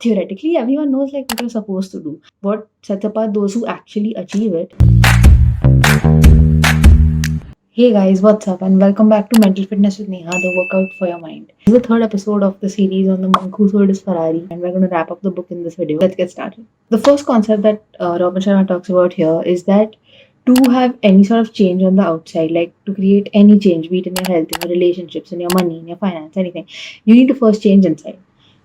theoretically everyone knows like what you're supposed to do. What sets apart those who actually achieve it. Hey guys, what's up? And welcome back to Mental Fitness with Neha, the workout for your mind. This is the third episode of the series on the monk who sold his Ferrari, and we're going to wrap up the book in this video. Let's get started. The first concept that Robin Sharma talks about here is that to have any sort of change on the outside, like to create any change, be it in your health, in your relationships, in your money, in your finance, anything, you need to first change inside.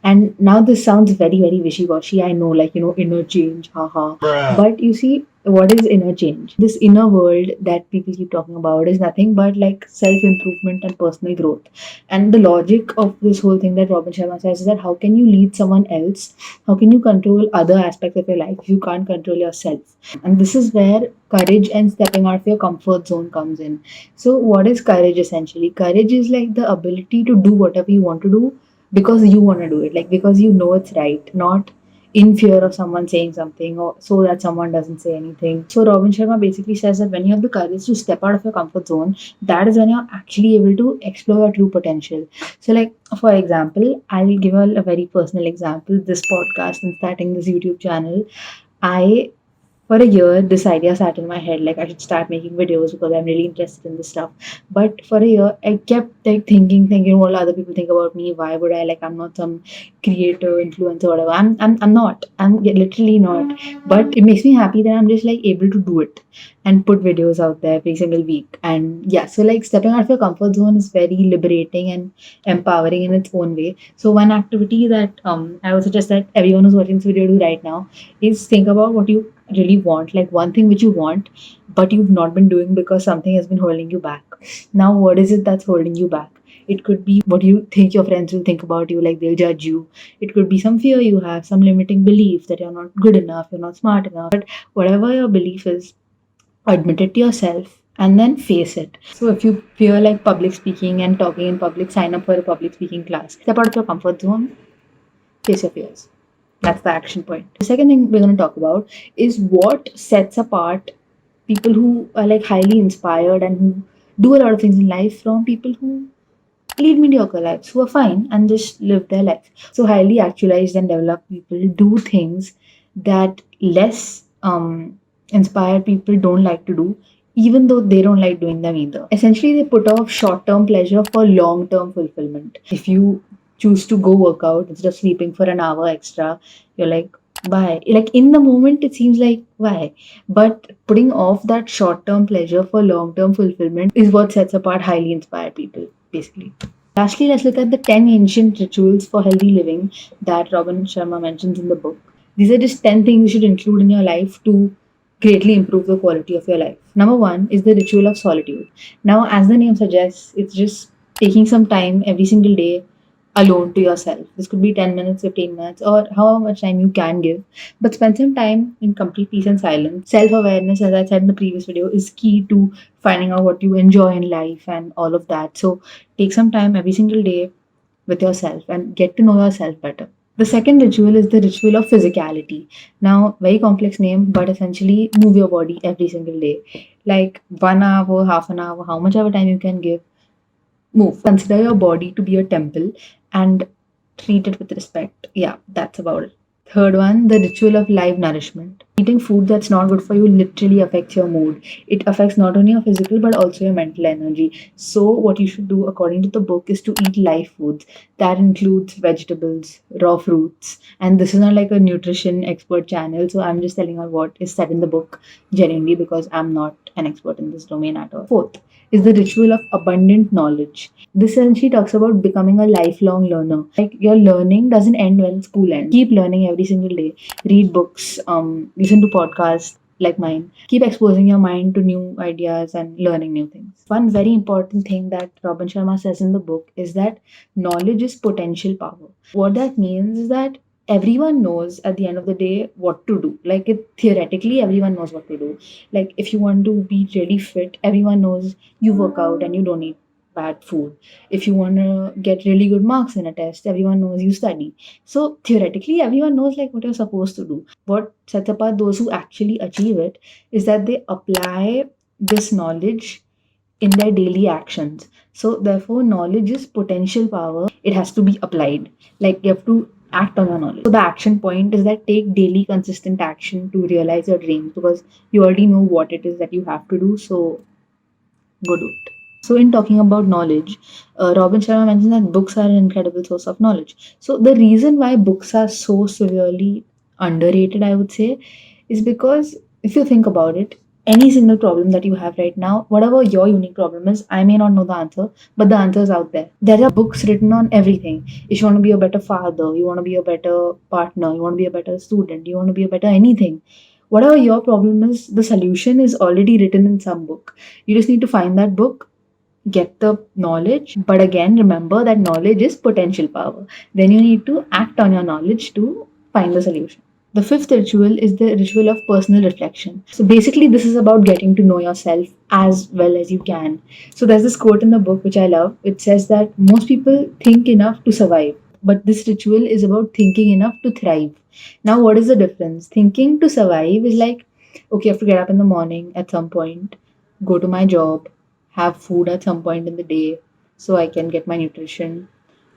And now this sounds very, very wishy-washy. I know, like, inner change, haha. But you see, what is inner change? This inner world that people keep talking about is nothing but like self-improvement and personal growth. And the logic of this whole thing that Robin Sharma says is that how can you lead someone else? How can you control other aspects of your life if you can't control yourself? And this is where courage and stepping out of your comfort zone comes in. So what is courage essentially? Courage is like the ability to do whatever you want to do because you want to do it, like because you know it's right, not in fear of someone saying something or so that someone doesn't say anything. So Robin Sharma basically says that when you have the courage to step out of your comfort zone, that is when you're actually able to explore your true potential. So like for example, I'll give a very personal example. This podcast and starting this YouTube channel, I for a year this idea sat in my head like I should start making videos because I'm really interested in this stuff. But for a year I kept like thinking what will other people think about me, why would I, like I'm not some creator influencer whatever. I'm not, I'm literally not. But it makes me happy that I'm just like able to do it and put videos out there every single week. And yeah, so like stepping out of your comfort zone is very liberating and empowering in its own way. So one activity that I would suggest that everyone who's watching this video do right now is think about what you really want, like one thing which you want but you've not been doing because something has been holding you back. Now what is it that's holding you back? It could be what you think your friends will think about you, like they'll judge you. It could be some fear you have, some limiting belief that you're not good enough, you're not smart enough. But whatever your belief is, admit it to yourself and then face it. So if you fear like public speaking and talking in public, sign up for a public speaking class. Step out of your comfort zone, face your fears. That's the action point. The second thing we're going to talk about is what sets apart people who are like highly inspired and who do a lot of things in life from people who lead mediocre lives, who are fine and just live their life. So highly actualized and developed people do things that less inspired people don't like to do, even though they don't like doing them either. Essentially, they put off short-term pleasure for long-term fulfillment. If you choose to go work out instead of sleeping for an hour extra, you're like, why? Like in the moment, it seems like why? But putting off that short-term pleasure for long-term fulfillment is what sets apart highly inspired people, basically. Lastly, let's look at the 10 ancient rituals for healthy living that Robin Sharma mentions in the book. These are just 10 things you should include in your life to greatly improve the quality of your life. Number one is the ritual of solitude. Now, as the name suggests, it's just taking some time every single day alone to yourself. This could be 10 minutes, 15 minutes, or however much time you can give. But spend some time in complete peace and silence. Self awareness, as I said in the previous video, is key to finding out what you enjoy in life and all of that. So, take some time every single day with yourself and get to know yourself better. The second ritual is the ritual of physicality. Now, very complex name, but essentially move your body every single day. Like 1 hour, half an hour, how much ever time you can give, move. Consider your body to be a temple and treat it with respect. Yeah, that's about it. Third one, the ritual of live nourishment. Eating food that's not good for you literally affects your mood. It affects not only your physical but also your mental energy. So, what you should do, according to the book, is to eat live foods. That includes vegetables, raw fruits. And this is not like a nutrition expert channel, so I'm just telling you what is said in the book genuinely because I'm not an expert in this domain at all. Fourth is the ritual of abundant knowledge. This essentially talks about becoming a lifelong learner. Like your learning doesn't end when school ends. Keep learning every single day. Read books, listen to podcasts like mine. Keep exposing your mind to new ideas and learning new things. One very important thing that Robin Sharma says in the book is that knowledge is potential power. What that means is that everyone knows at the end of the day what to do. Like theoretically, everyone knows what to do. Like if you want to be really fit, everyone knows you work out and you don't eat bad food. If you want to get really good marks in a test, everyone knows you study. So theoretically, everyone knows like what you're supposed to do. What sets apart those who actually achieve it is that they apply this knowledge in their daily actions. So therefore, knowledge is potential power. It has to be applied. Like you have to act on your knowledge. So the action point is that take daily consistent action to realize your dreams, because you already know what it is that you have to do. So go do it. So, in talking about knowledge, Robin Sharma mentioned that books are an incredible source of knowledge. So, the reason why books are so severely underrated, I would say, is because if you think about it, any single problem that you have right now, whatever your unique problem is, I may not know the answer, but the answer is out there. There are books written on everything. If you want to be a better father, you want to be a better partner, you want to be a better student, you want to be a better anything, whatever your problem is, the solution is already written in some book. You just need to find that book, get the knowledge, but again, remember that knowledge is potential power. Then you need to act on your knowledge to find the solution. The fifth ritual is the ritual of personal reflection. So basically, this is about getting to know yourself as well as you can. So there's this quote in the book which I love. It says that most people think enough to survive, but this ritual is about thinking enough to thrive. Now, what is the difference? Thinking to survive is like, okay, I have to get up in the morning at some point, go to my job, have food at some point in the day so I can get my nutrition.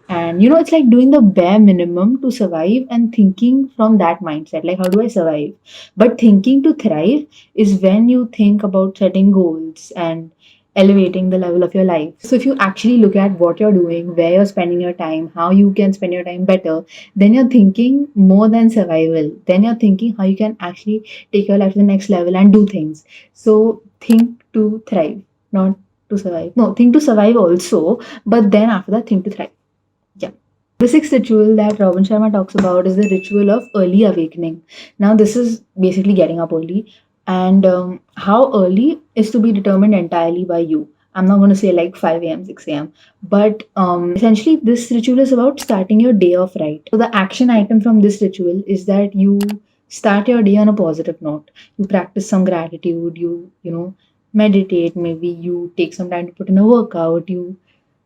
And it's like doing the bare minimum to survive and thinking from that mindset, like, how do I survive? But thinking to thrive is when you think about setting goals and elevating the level of your life. So, if you actually look at what you're doing, where you're spending your time, how you can spend your time better, then you're thinking more than survival. Then you're thinking how you can actually take your life to the next level and do things. So, think to thrive, not to survive. No, think to survive also, but then after that, think to thrive. Yeah. The sixth ritual that Robin Sharma talks about is the ritual of early awakening. Now, this is basically getting up early, and how early is to be determined entirely by you. I'm not going to say like 5 a.m., 6 a.m., but essentially, this ritual is about starting your day off right. So, the action item from this ritual is that you start your day on a positive note. You practice some gratitude, meditate, maybe you take some time to put in a workout, you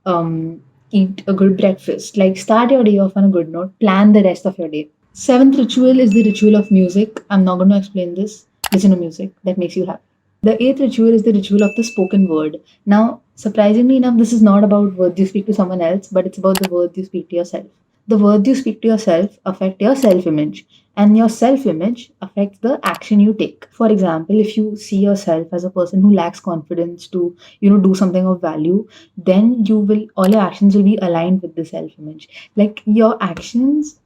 um, eat a good breakfast. Like, start your day off on a good note, plan the rest of your day. Seventh ritual is the ritual of music. I'm not going to explain this. Listen to music that makes you happy. The eighth ritual is the ritual of the spoken word. Now, surprisingly enough, this is not about words you speak to someone else, but it's about the words you speak to yourself. The words you speak to yourself affect your self image, and your self image affects the action you take. For example, if you see yourself as a person who lacks confidence to do something of value, then all your actions will be aligned with the self image. Like, your actions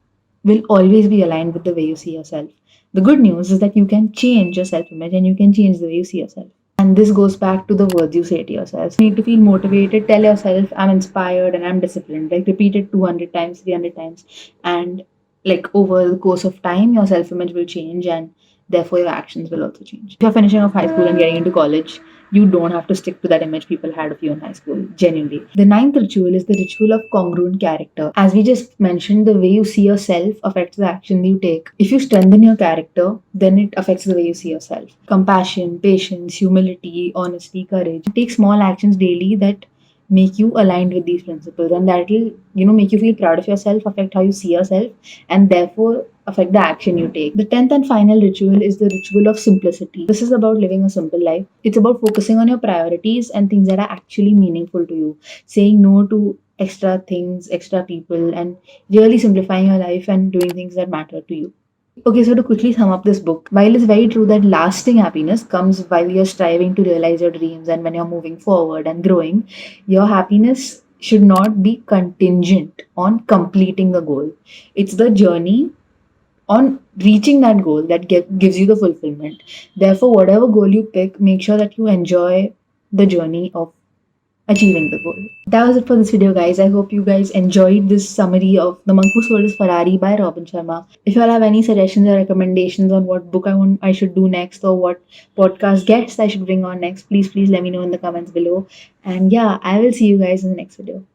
will always be aligned with the way you see yourself. The good news is that you can change your self image and you can change the way you see yourself. And this goes back to the words you say to yourself. You need to feel motivated. Tell yourself, I'm inspired and I'm disciplined. Like, repeat it 200 times, 300 times. And like, over the course of time, your self image will change, and therefore your actions will also change. If you're finishing off high school and getting into college, you don't have to stick to that image people had of you in high school, genuinely. The ninth ritual is the ritual of congruent character. As we just mentioned, the way you see yourself affects the action you take. If you strengthen your character, then it affects the way you see yourself. Compassion, patience, humility, honesty, courage. Take small actions daily that make you aligned with these principles, and that will make you feel proud of yourself, affect how you see yourself, and therefore affect the action you take. The 10th and final ritual is the ritual of simplicity. This is about living a simple life. It's about focusing on your priorities and things that are actually meaningful to you, saying no to extra things, extra people, and really simplifying your life and doing things that matter to you. Okay, so to quickly sum up this book, while it's very true that lasting happiness comes while you're striving to realize your dreams and when you're moving forward and growing, your happiness should not be contingent on completing the goal. It's the journey on reaching that goal that gives you the fulfillment. Therefore, whatever goal you pick, make sure that you enjoy the journey of achieving the goal. That was it for this video, guys. I hope you guys enjoyed this summary of The Monk Who Sold His Ferrari by Robin Sharma. If you all have any suggestions or recommendations on what book I should do next, or what podcast guests I should bring on next, please let me know in the comments below. And yeah, I will see you guys in the next video.